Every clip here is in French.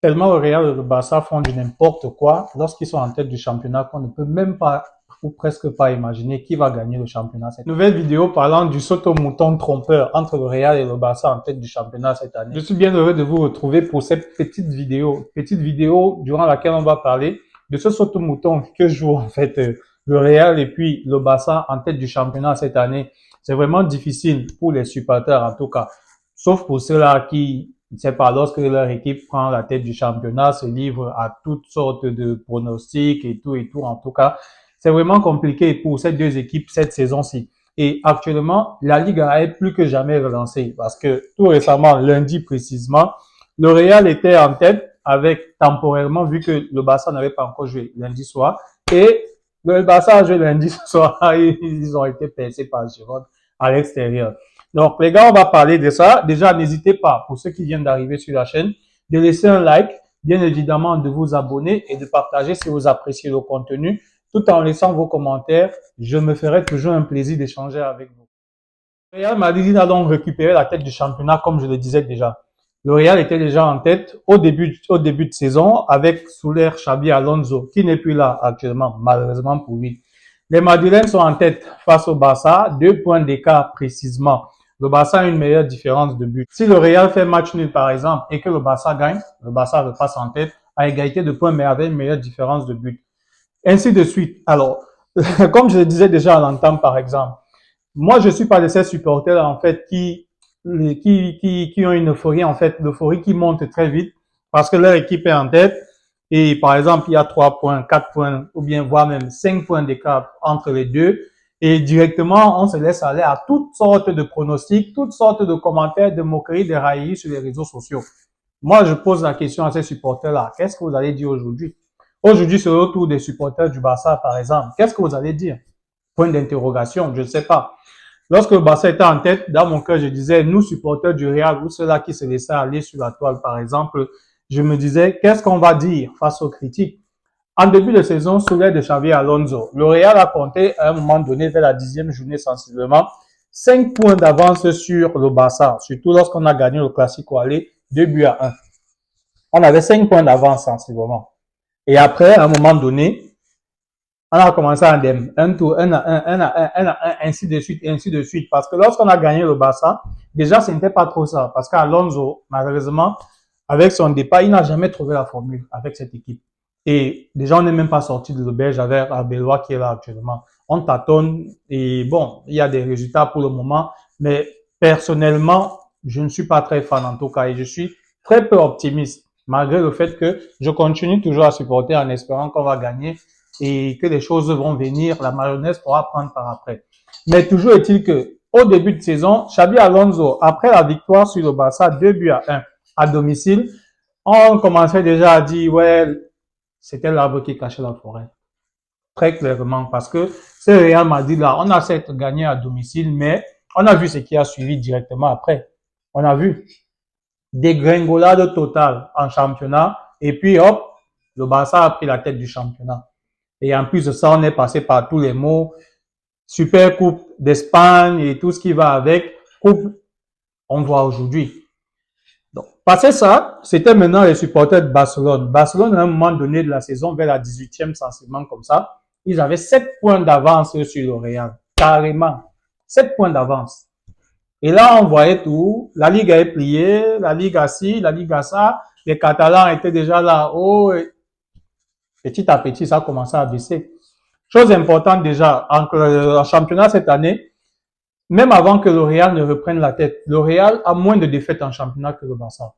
Tellement le Real et le Barça font du n'importe quoi lorsqu'ils sont en tête du championnat qu'on ne peut même pas ou presque pas imaginer qui va gagner le championnat cette année. Nouvelle vidéo parlant du saut-au-mouton trompeur entre le Real et le Barça en tête du championnat cette année. Je suis bien heureux de vous retrouver pour cette petite vidéo durant laquelle on va parler de ce saut-au-mouton que joue en fait le Real et puis le Barça en tête du championnat cette année. C'est vraiment difficile pour les supporters en tout cas, sauf pour ceux-là qui, je ne sais pas, lorsque leur équipe prend la tête du championnat, se livre à toutes sortes de pronostics et tout en tout cas. C'est vraiment compliqué pour ces deux équipes cette saison-ci. Et actuellement, la Liga est plus que jamais relancée parce que tout récemment, lundi précisément, le Real était en tête avec temporairement, vu que le Barça n'avait pas encore joué lundi soir, et le Barça a joué lundi soir, ils ont été percés par Giroud à l'extérieur. Donc, les gars, on va parler de ça. Déjà, n'hésitez pas, pour ceux qui viennent d'arriver sur la chaîne, de laisser un like, bien évidemment, de vous abonner et de partager si vous appréciez le contenu, tout en laissant vos commentaires. Je me ferai toujours un plaisir d'échanger avec vous. Le Real Madrid a donc récupéré la tête du championnat, comme je le disais déjà. Le Real était déjà en tête au début de saison avec sous l'ère Xabi Alonso, qui n'est plus là actuellement, malheureusement pour lui. Les Madrilènes sont en tête face au Barça, 2 points d'écart précisément. Le Barça a une meilleure différence de but. Si le Real fait match nul par exemple et que le Barça gagne, le Barça repasse en tête à égalité de points mais avec une meilleure différence de but. Ainsi de suite. Alors, comme je le disais déjà à l'entame par exemple, moi je suis pas de ces supporters en fait qui ont une euphorie en fait, l'euphorie qui monte très vite parce que leur équipe est en tête et par exemple il y a 3 points, 4 points ou bien voire même 5 points d'écart entre les deux et directement on se laisse aller à toutes sortes de pronostics, toutes sortes de commentaires, de moqueries, de railleries sur les réseaux sociaux. Moi je pose la question à ces supporters-là, qu'est-ce que vous allez dire aujourd'hui? Aujourd'hui c'est le tour des supporters du Barça par exemple, qu'est-ce que vous allez dire? Point d'interrogation, je ne sais pas. Lorsque le Barça était en tête, dans mon cœur, je disais, nous, supporters du Real, ou ceux-là qui se laissaient aller sur la toile, par exemple, je me disais, qu'est-ce qu'on va dire face aux critiques? En début de saison, sous l'aide de Xavi Alonso, le Real a compté à un moment donné, vers la 10e journée sensiblement, 5 points d'avance sur le Barça, surtout lorsqu'on a gagné le Classico aller 2 buts à 1. On avait 5 points d'avance sensiblement. Et après, à un moment donné, on a commencé à un tour, un à un, ainsi de suite, ainsi de suite. Parce que lorsqu'on a gagné le Barça, déjà, ce n'était pas trop ça. Parce qu'Alonso, malheureusement, avec son départ, il n'a jamais trouvé la formule avec cette équipe. Et déjà, on n'est même pas sorti de l'auberge avec Arbeloa qui est là actuellement. On tâtonne et bon, il y a des résultats pour le moment. Mais personnellement, je ne suis pas très fan en tout cas et je suis très peu optimiste. Malgré le fait que je continue toujours à supporter en espérant qu'on va gagner et que les choses vont venir, la mayonnaise pourra prendre par après. Mais toujours est-il que, au début de saison, Xabi Alonso, après la victoire sur le Barça, 2 buts à 1 à domicile, on commençait déjà à dire, ouais, c'était l'arbre qui cachait la forêt. Très clairement, parce que ce Real Madrid-là, on a certes gagné à domicile, mais on a vu ce qui a suivi directement après. On a vu dégringolade totale en championnat, et puis hop, le Barça a pris la tête du championnat. Et en plus de ça, on est passé par tous les mots. Super Coupe d'Espagne et tout ce qui va avec. Coupe, on voit aujourd'hui. Donc, passé ça, c'était maintenant les supporters de Barcelone. Barcelone, à un moment donné de la saison, vers la 18e sensiblement comme ça, ils avaient 7 points d'avance sur le Real. Carrément. 7 points d'avance. Et là, on voyait tout. La Ligue est pliée, la Ligue a ci, la Ligue a ça. Les Catalans étaient déjà là-haut. Petit à petit, ça a commencé à baisser. Chose importante déjà, en championnat cette année, même avant que le Real ne reprenne la tête, le Real a moins de défaites en championnat que le Barça.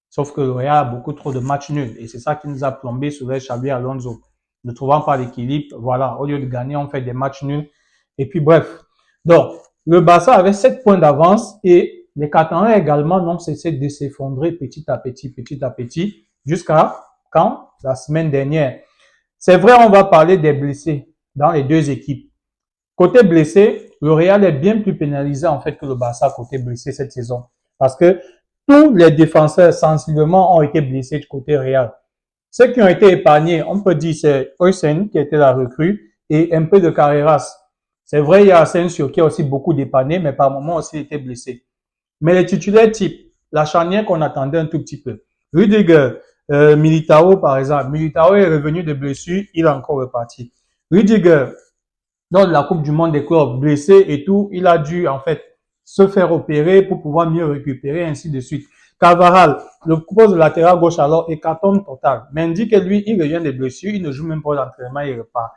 Sauf que le Real a beaucoup trop de matchs nuls et c'est ça qui nous a plombé sur les Xabi Alonso. Ne trouvant pas l'équilibre, voilà, au lieu de gagner, on fait des matchs nuls. Et puis bref. Donc, le Barça avait 7 points d'avance et les Catalans également n'ont cessé de s'effondrer petit à petit, jusqu'à quand? La semaine dernière. C'est vrai, on va parler des blessés dans les deux équipes. Côté blessé, le Real est bien plus pénalisé en fait que le Barça côté blessé cette saison. Parce que tous les défenseurs sensiblement ont été blessés du côté Real. Ceux qui ont été épargnés, on peut dire c'est Oysen qui était la recrue et un peu de Carreras. C'est vrai, il y a Asensio qui a aussi beaucoup dépanné, mais par moments aussi été blessé. Mais les titulaires types, la charnière qu'on attendait un tout petit peu, Rudiger, Militao, par exemple. Militao est revenu de blessure, il est encore reparti. Rudiger, lors de la Coupe du Monde des clubs, blessé et tout, il a dû, en fait, se faire opérer pour pouvoir mieux récupérer, ainsi de suite. Cavaral, le poste de latéral gauche alors, hécatombe total. Mendy que lui, il revient des blessures, il ne joue même pas d'entraînement, il repart.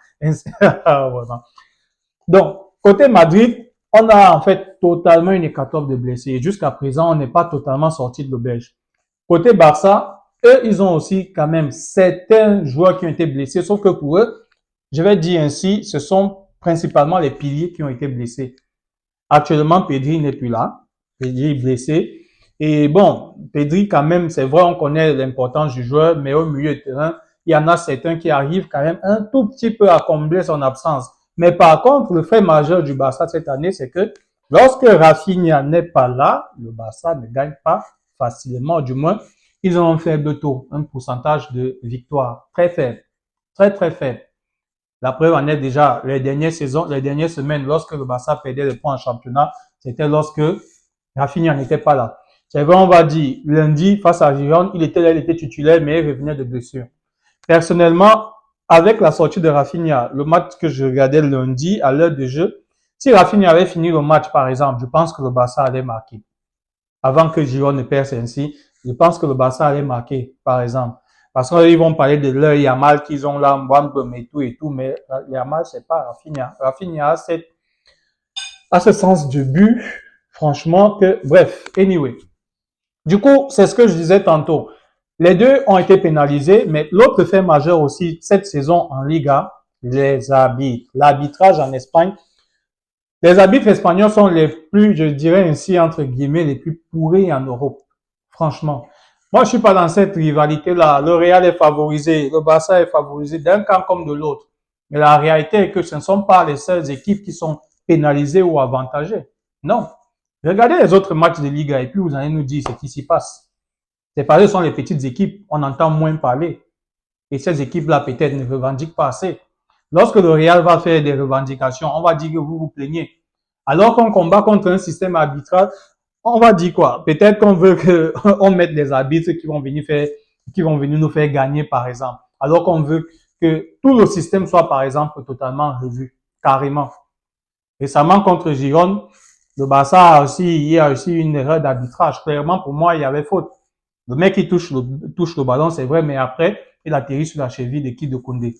Vraiment. Donc, côté Madrid, on a en fait totalement une hécatombe de blessés. Jusqu'à présent, on n'est pas totalement sorti de l'auberge. Côté Barça, eux, ils ont aussi quand même certains joueurs qui ont été blessés, sauf que pour eux, je vais dire ainsi, ce sont principalement les piliers qui ont été blessés. Actuellement, Pedri n'est plus là. Pedri est blessé. Et bon, Pedri, quand même, c'est vrai, on connaît l'importance du joueur, mais au milieu de terrain, il y en a certains qui arrivent quand même un tout petit peu à combler son absence. Mais par contre, le fait majeur du Barça cette année, c'est que lorsque Rafinha n'est pas là, le Barça ne gagne pas facilement. Du moins, ils ont un faible taux, un pourcentage de victoire très faible, très très faible. La preuve en est déjà les dernières saisons, les dernières semaines, lorsque le Barça perdait le point en championnat, c'était lorsque Rafinha n'était pas là. C'est vrai, on va dire, lundi, face à Girona, il était titulaire, mais il revenait de blessure. Personnellement, avec la sortie de Rafinha, le match que je regardais lundi à l'heure de jeu, si Rafinha avait fini le match, par exemple, je pense que le Barça allait marquer. Avant que Girona ne perce ainsi, je pense que le Barça allait marquer, par exemple. Parce qu'ils vont parler de leur Yamal qu'ils ont là, Mbamba et tout, mais Yamal, c'est pas Rafinha. Rafinha a ce sens du but, franchement, que, bref, anyway. Du coup, c'est ce que je disais tantôt. Les deux ont été pénalisés, mais l'autre fait majeur aussi cette saison en Liga, les arbitres. L'arbitrage en Espagne. Les arbitres espagnols sont les plus, je dirais ainsi, entre guillemets, les plus pourris en Europe. Franchement. Moi, je suis pas dans cette rivalité-là. Le Real est favorisé, le Barça est favorisé d'un camp comme de l'autre. Mais la réalité est que ce ne sont pas les seules équipes qui sont pénalisées ou avantagées. Non. Regardez les autres matchs de Liga et puis vous allez nous dire ce qui s'y passe. C'est parce que ce sont les petites équipes, on entend moins parler. Et ces équipes-là, peut-être, ne revendiquent pas assez. Lorsque le Real va faire des revendications, on va dire que vous vous plaignez. Alors qu'on combat contre un système arbitral, on va dire quoi? Peut-être qu'on veut qu'on mette des arbitres qui vont venir nous faire gagner, par exemple. Alors qu'on veut que tout le système soit, par exemple, totalement revu. Carrément. Récemment, contre Girona, le Barça il y a aussi une erreur d'arbitrage. Clairement, pour moi, il y avait faute. Le mec, il touche le ballon, c'est vrai, mais après, il atterrit sur la cheville de Kid Koundé.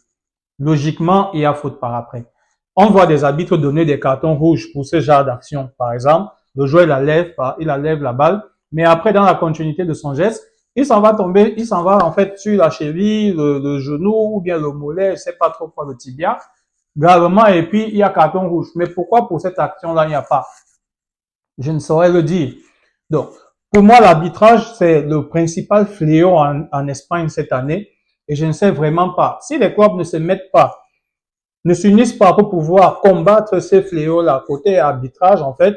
Logiquement, il y a faute par après. On voit des arbitres donner des cartons rouges pour ce genre d'action. Par exemple, le joueur il enlève la balle, mais après, dans la continuité de son geste, il s'en va en fait sur la cheville, le genou ou bien le mollet, je sais pas trop quoi, le tibia, gravement, et puis il y a carton rouge. Mais pourquoi pour cette action-là, il n'y a pas? Je ne saurais le dire. Donc, pour moi, l'arbitrage, c'est le principal fléau en Espagne cette année. Et je ne sais vraiment pas. Si les clubs ne se mettent pas, ne s'unissent pas pour pouvoir combattre ces fléaux-là, côté arbitrage, en fait,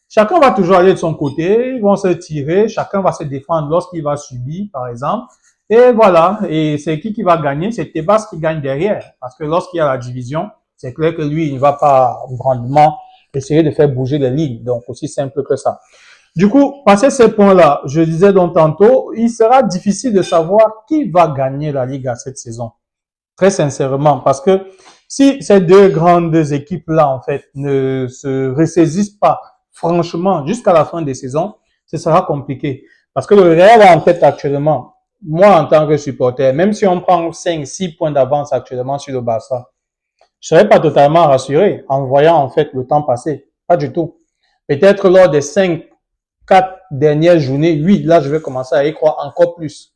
chacun va toujours aller de son côté, ils vont se tirer, chacun va se défendre lorsqu'il va subir, par exemple. Et voilà. Et c'est qui va gagner? C'est Tebas qui gagne derrière. Parce que lorsqu'il y a la division, c'est clair que lui, il ne va pas grandement essayer de faire bouger les lignes. Donc, aussi simple que ça. Du coup, passé ces points-là, je disais donc tantôt, il sera difficile de savoir qui va gagner la Liga cette saison. Très sincèrement, parce que si ces deux grandes équipes-là, en fait, ne se ressaisissent pas franchement jusqu'à la fin des saisons, ce sera compliqué. Parce que le Real est en tête actuellement. Moi, en tant que supporter, même si on prend 5-6 points d'avance actuellement sur le Barça, je serais pas totalement rassuré en voyant en fait le temps passer. Pas du tout. Peut-être lors des 4 dernières journées, oui, là, je vais commencer à y croire encore plus.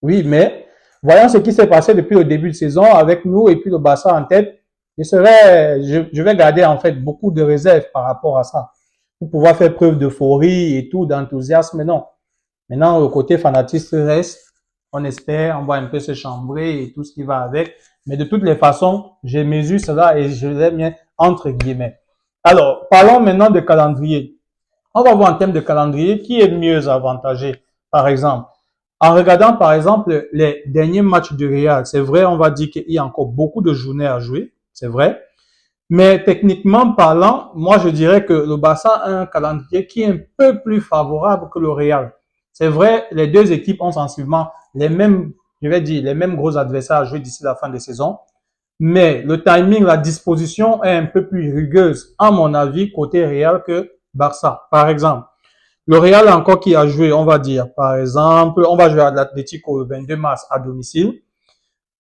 Oui, mais voyant ce qui s'est passé depuis le début de saison avec nous et puis le Barça en tête, je vais garder en fait beaucoup de réserves par rapport à ça. Pour pouvoir faire preuve d'euphorie et tout, d'enthousiasme, mais non. Maintenant, le côté fanatiste reste. On espère, on va un peu se chambrer et tout ce qui va avec. Mais de toutes les façons, j'ai mesuré cela et je l'ai mis entre guillemets. Alors, parlons maintenant de calendrier. On va voir en termes de calendrier qui est mieux avantagé. Par exemple, en regardant par exemple les derniers matchs du Real, c'est vrai, on va dire qu'il y a encore beaucoup de journées à jouer, c'est vrai. Mais techniquement parlant, moi je dirais que le Barça a un calendrier qui est un peu plus favorable que le Real. C'est vrai, les deux équipes ont sensiblement les mêmes, je vais dire, les mêmes gros adversaires à jouer d'ici la fin de saison. Mais le timing, la disposition est un peu plus rigueuse, à mon avis, côté Real que Barça. Par exemple, le Real encore qui a joué, on va dire, par exemple, on va jouer à l'Atlético le 22 mars à domicile.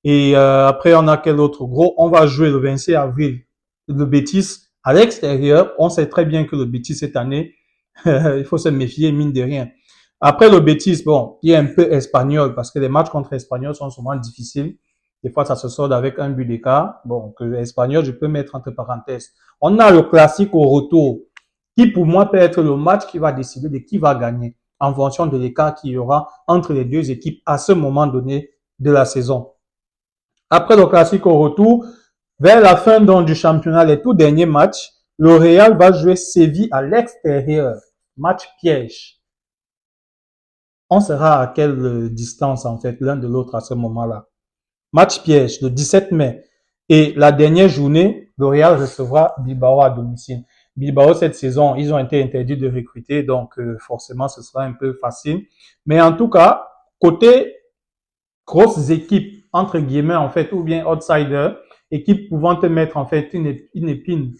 Et après, on a quel autre gros? On va jouer le 26 avril, le Betis à l'extérieur. On sait très bien que le Betis cette année, il faut se méfier, mine de rien. Après le Betis, bon, il est un peu espagnol parce que les matchs contre Espanyol sont souvent difficiles. Des fois, ça se solde avec un but d'écart. Bon, que l'Espagnol, je peux mettre entre parenthèses. On a le classique au retour, qui pour moi peut être le match qui va décider de qui va gagner en fonction de l'écart qu'il y aura entre les deux équipes à ce moment donné de la saison. Après le classique au retour, vers la fin donc, du championnat, les tout derniers matchs, le Real va jouer Séville à l'extérieur. Match piège. On sera à quelle distance en fait l'un de l'autre à ce moment-là? Match piège le 17 mai. Et la dernière journée, le Real recevra Bilbao à domicile. Bilbao, cette saison, ils ont été interdits de recruter, donc forcément, ce sera un peu facile. Mais en tout cas, côté grosses équipes, entre guillemets, en fait, ou bien outsiders, équipes pouvant te mettre, en fait, une épine,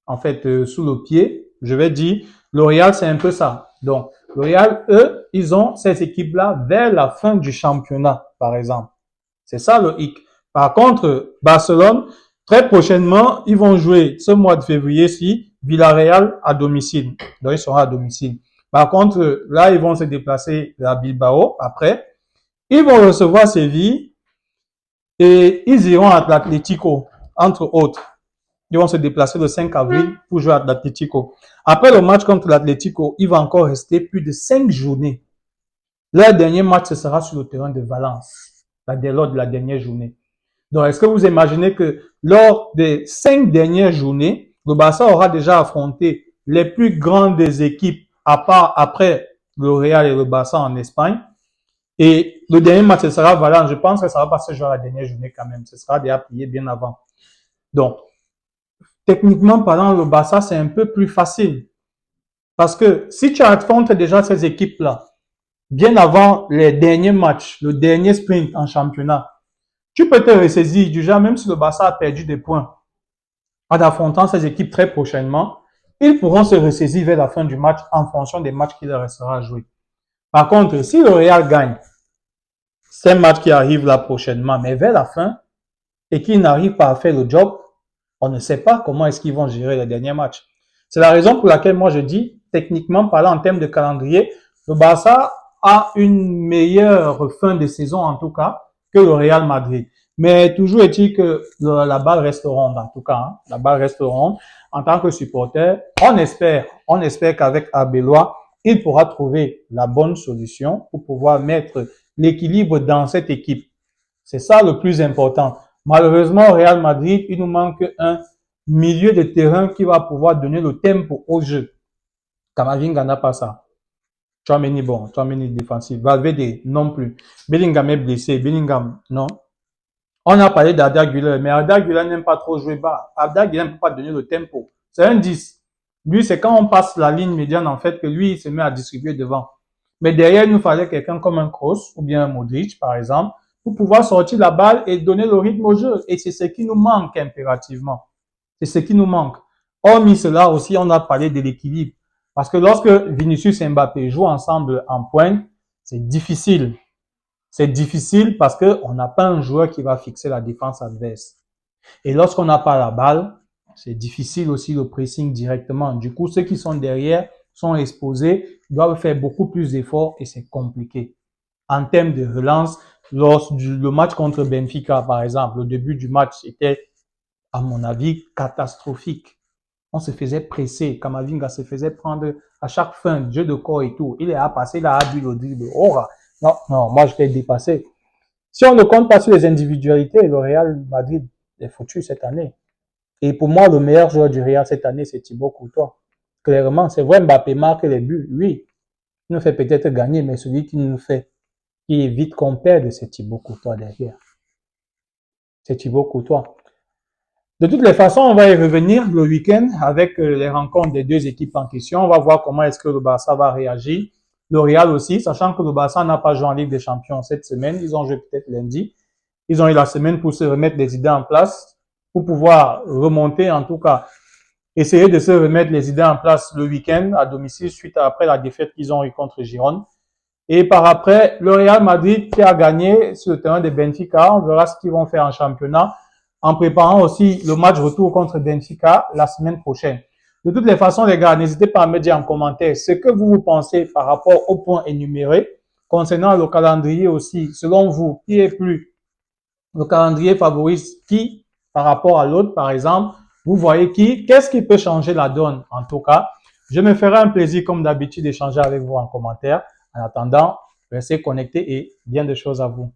en fait, sous le pied, je vais dire, le Real, c'est un peu ça. Donc, le Real, eux, ils ont ces équipes-là vers la fin du championnat, par exemple. C'est ça le hic. Par contre, Barcelone, très prochainement, ils vont jouer ce mois de février-ci, Villarreal à domicile. Donc, ils seront à domicile. Par contre, là, ils vont se déplacer à Bilbao après. Ils vont recevoir Séville et ils iront à l'Atlético, entre autres. Ils vont se déplacer le 5 avril pour jouer à l'Atlético. Après le match contre l'Atlético, il va encore rester plus de 5 journées. Leur dernier match, ce sera sur le terrain de Valence, lors de la dernière journée. Donc, est-ce que vous imaginez que lors des 5 dernières journées, le Barça aura déjà affronté les plus grandes des équipes, à part après le Real et le Barça en Espagne? Et le dernier match, ce sera Valence. Je pense que ça va pas se jouer à la dernière journée quand même. Ce sera déjà plié bien avant. Donc, techniquement parlant, le Barça, c'est un peu plus facile. Parce que si tu affrontes déjà ces équipes-là, bien avant les derniers matchs, le dernier sprint en championnat, tu peux te ressaisir du genre, même si le Barça a perdu des points, en affrontant ces équipes très prochainement, ils pourront se ressaisir vers la fin du match en fonction des matchs qu'il leur restera à jouer. Par contre, si le Real gagne, c'est un match qui arrive là prochainement, mais vers la fin, et qu'ils n'arrivent pas à faire le job, on ne sait pas comment est-ce qu'ils vont gérer les derniers matchs. C'est la raison pour laquelle moi je dis, techniquement parlant en termes de calendrier, le Barça a une meilleure fin de saison en tout cas que le Real Madrid. Mais toujours est-il que la balle reste ronde en tout cas. Hein, la balle reste ronde. En tant que supporter, on espère qu'avec Arbeloa, il pourra trouver la bonne solution pour pouvoir mettre l'équilibre dans cette équipe. C'est ça le plus important. Malheureusement, au Real Madrid, il nous manque un milieu de terrain qui va pouvoir donner le tempo au jeu. Camavinga n'a pas ça. Tchouaméni, bon, Tchouaméni défensif. Valverde, non plus. Bellingham est blessé. Bellingham, non. On a parlé d'Arda Güler, mais Arda Güler n'aime pas trop jouer bas. Arda Güler ne peut pas donner le tempo. C'est un 10. Lui, c'est quand on passe la ligne médiane, en fait, que lui, il se met à distribuer devant. Mais derrière, il nous fallait quelqu'un comme un Kroos ou bien un Modric, par exemple, pour pouvoir sortir la balle et donner le rythme au jeu. Et c'est ce qui nous manque impérativement. C'est ce qui nous manque. Hormis cela aussi, on a parlé de l'équilibre. Parce que lorsque Vinicius et Mbappé jouent ensemble en pointe, c'est difficile. C'est difficile parce qu'on n'a pas un joueur qui va fixer la défense adverse. Et lorsqu'on n'a pas la balle, c'est difficile aussi le pressing directement. Du coup, ceux qui sont derrière sont exposés, doivent faire beaucoup plus d'efforts et c'est compliqué. En termes de relance, le match contre Benfica, par exemple, le début du match était, à mon avis, catastrophique. On se faisait presser. Camavinga se faisait prendre à chaque fin, jeu de corps et tout. Il est à passer, il a bu le dribble. Oh, non, moi, je t'ai dépassé. Si on ne compte pas sur les individualités, le Real Madrid est foutu cette année. Et pour moi, le meilleur joueur du Real cette année, c'est Thibaut Courtois. Clairement, c'est vrai, Mbappé marque les buts, oui. Il nous fait peut-être gagner, mais celui qui nous fait, qui évite qu'on perde, c'est Thibaut Courtois derrière. C'est Thibaut Courtois. De toutes les façons, on va y revenir le week-end avec les rencontres des deux équipes en question. On va voir comment est-ce que le Barça va réagir Le Real aussi, sachant que le Barça n'a pas joué en Ligue des Champions cette semaine. Ils ont joué peut-être lundi. Ils ont eu la semaine pour se remettre les idées en place, pour pouvoir remonter, en tout cas, essayer de se remettre les idées en place le week-end à domicile suite après la défaite qu'ils ont eue contre Girone. Et par après, le Real Madrid qui a gagné sur le terrain de Benfica. On verra ce qu'ils vont faire en championnat en préparant aussi le match retour contre Benfica la semaine prochaine. De toutes les façons, les gars, n'hésitez pas à me dire en commentaire ce que vous pensez par rapport aux points énumérés. Concernant le calendrier aussi, selon vous, qui est plus le calendrier favorise qui par rapport à l'autre, par exemple? Vous voyez qui? Qu'est-ce qui peut changer la donne? En tout cas, je me ferai un plaisir, comme d'habitude, d'échanger avec vous en commentaire. En attendant, restez connectés et bien de choses à vous.